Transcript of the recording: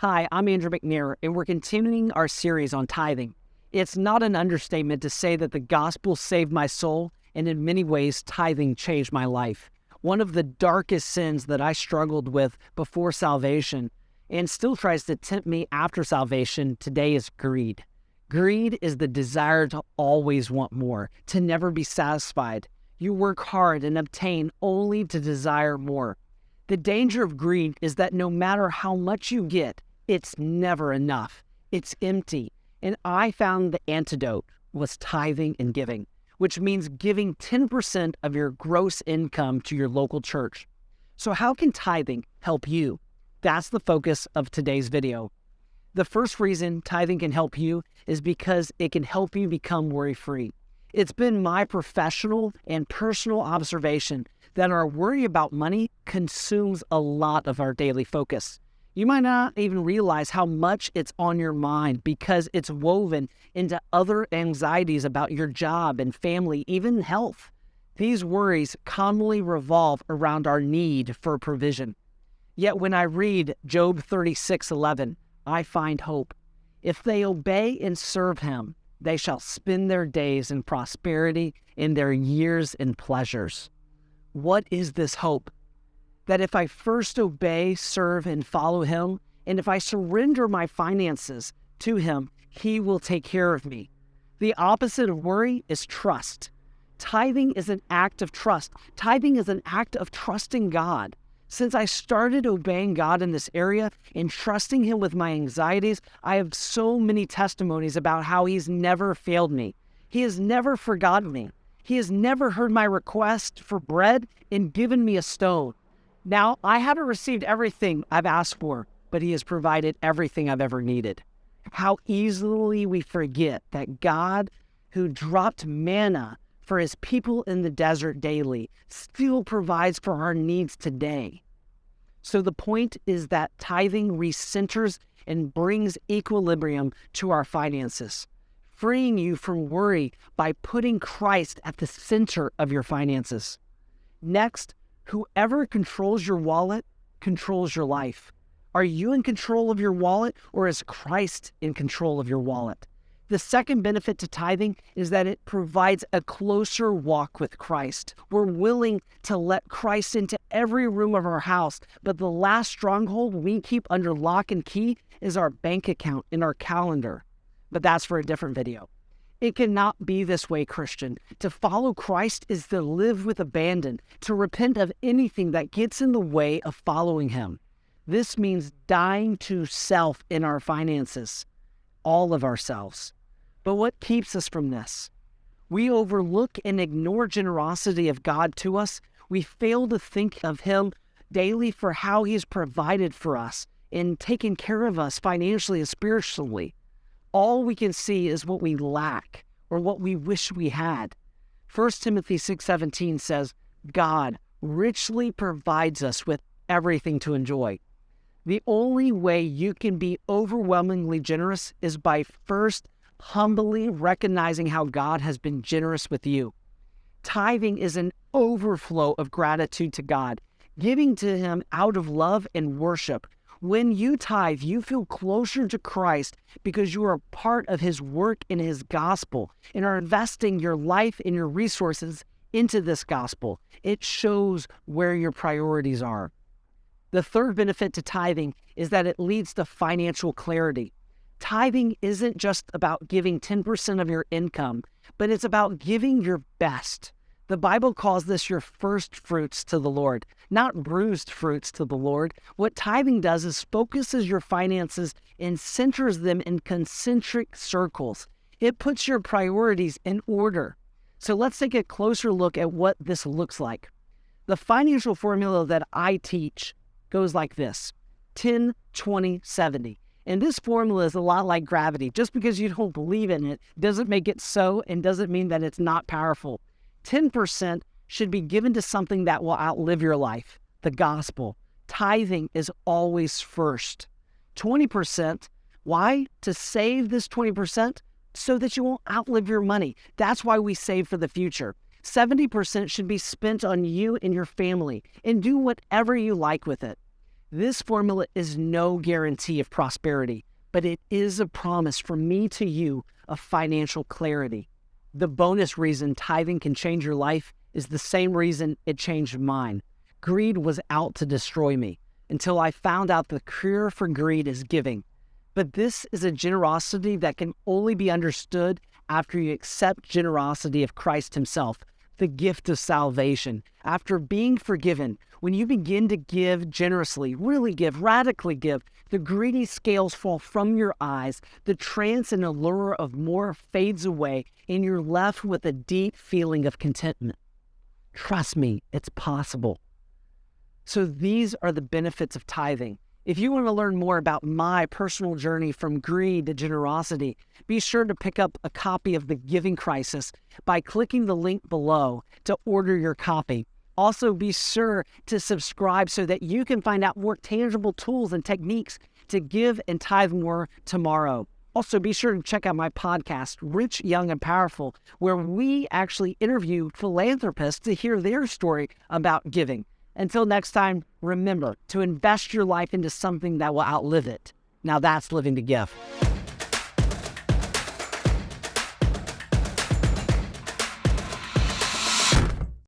Hi, I'm Andrew McNair, and we're continuing our series on tithing. It's not an understatement to say that the gospel saved my soul, and in many ways, tithing changed my life. One of the darkest sins that I struggled with before salvation, and still tries to tempt me after salvation today, is greed. Greed is the desire to always want more, to never be satisfied. You work hard and obtain only to desire more. The danger of greed is that no matter how much you get, it's never enough. It's empty. And I found the antidote was tithing and giving, which means giving 10% of your gross income to your local church. So how can tithing help you? That's the focus of today's video. The first reason tithing can help you is because it can help you become worry-free. It's been my professional and personal observation that our worry about money consumes a lot of our daily focus. You might not even realize how much it's on your mind because it's woven into other anxieties about your job and family, even health. These worries commonly revolve around our need for provision. Yet when I read Job 36:11, I find hope. If they obey and serve him, they shall spend their days in prosperity and their years in pleasures. What is this hope? That if I first obey, serve, and follow him, and if I surrender my finances to him, he will take care of me. The opposite of worry is trust. Tithing is an act of trust. Tithing is an act of trusting God. Since I started obeying God in this area and trusting him with my anxieties, I have so many testimonies about how he's never failed me. He has never forgotten me. He has never heard my request for bread and given me a stone. Now, I haven't received everything I've asked for, but he has provided everything I've ever needed. How easily we forget that God, who dropped manna for his people in the desert daily, still provides for our needs today. So the point is that tithing recenters and brings equilibrium to our finances, freeing you from worry by putting Christ at the center of your finances. Next, whoever controls your wallet controls your life. Are you in control of your wallet, or is Christ in control of your wallet? The second benefit to tithing is that it provides a closer walk with Christ. We're willing to let Christ into every room of our house, but the last stronghold we keep under lock and key is our bank account and our calendar. But that's for a different video. It cannot be this way, Christian. To follow Christ is to live with abandon, to repent of anything that gets in the way of following him. This means dying to self in our finances, all of ourselves. But what keeps us from this? We overlook and ignore generosity of God to us. We fail to think of him daily for how he has provided for us and taken care of us financially and spiritually. All we can see is what we lack or what we wish we had. 1 Timothy 6:17 says, God richly provides us with everything to enjoy. The only way you can be overwhelmingly generous is by first humbly recognizing how God has been generous with you. Tithing is an overflow of gratitude to God, giving to him out of love and worship. When you tithe, you feel closer to Christ because you are a part of his work in his gospel and are investing your life and your resources into this gospel. It shows where your priorities are. The third benefit to tithing is that it leads to financial clarity. Tithing isn't just about giving 10% of your income, but it's about giving your best. The Bible calls this your first fruits to the Lord, not bruised fruits to the Lord. What tithing does is focuses your finances and centers them in concentric circles. It puts your priorities in order. So let's take a closer look at what this looks like. The financial formula that I teach goes like this: 10, 20, 70. And this formula is a lot like gravity. Just because you don't believe in it doesn't make it so and doesn't mean that it's not powerful. 10% should be given to something that will outlive your life, the gospel. Tithing is always first. 20%, why? To save this 20% so that you won't outlive your money. That's why we save for the future. 70% should be spent on you and your family, and do whatever you like with it. This formula is no guarantee of prosperity, but it is a promise from me to you of financial clarity. The bonus reason tithing can change your life is the same reason it changed mine. Greed was out to destroy me until I found out the cure for greed is giving. But this is a generosity that can only be understood after you accept generosity of Christ himself, the gift of salvation. After being forgiven, when you begin to give generously, really give, radically give, the greedy scales fall from your eyes, the trance and allure of more fades away, and you're left with a deep feeling of contentment. Trust me, it's possible. So these are the benefits of tithing. If you want to learn more about my personal journey from greed to generosity, be sure to pick up a copy of The Giving Crisis by clicking the link below to order your copy. Also, be sure to subscribe so that you can find out more tangible tools and techniques to give and tithe more tomorrow. Also, be sure to check out my podcast, Rich, Young, and Powerful, where we actually interview philanthropists to hear their story about giving. Until next time, remember to invest your life into something that will outlive it. Now that's living to give.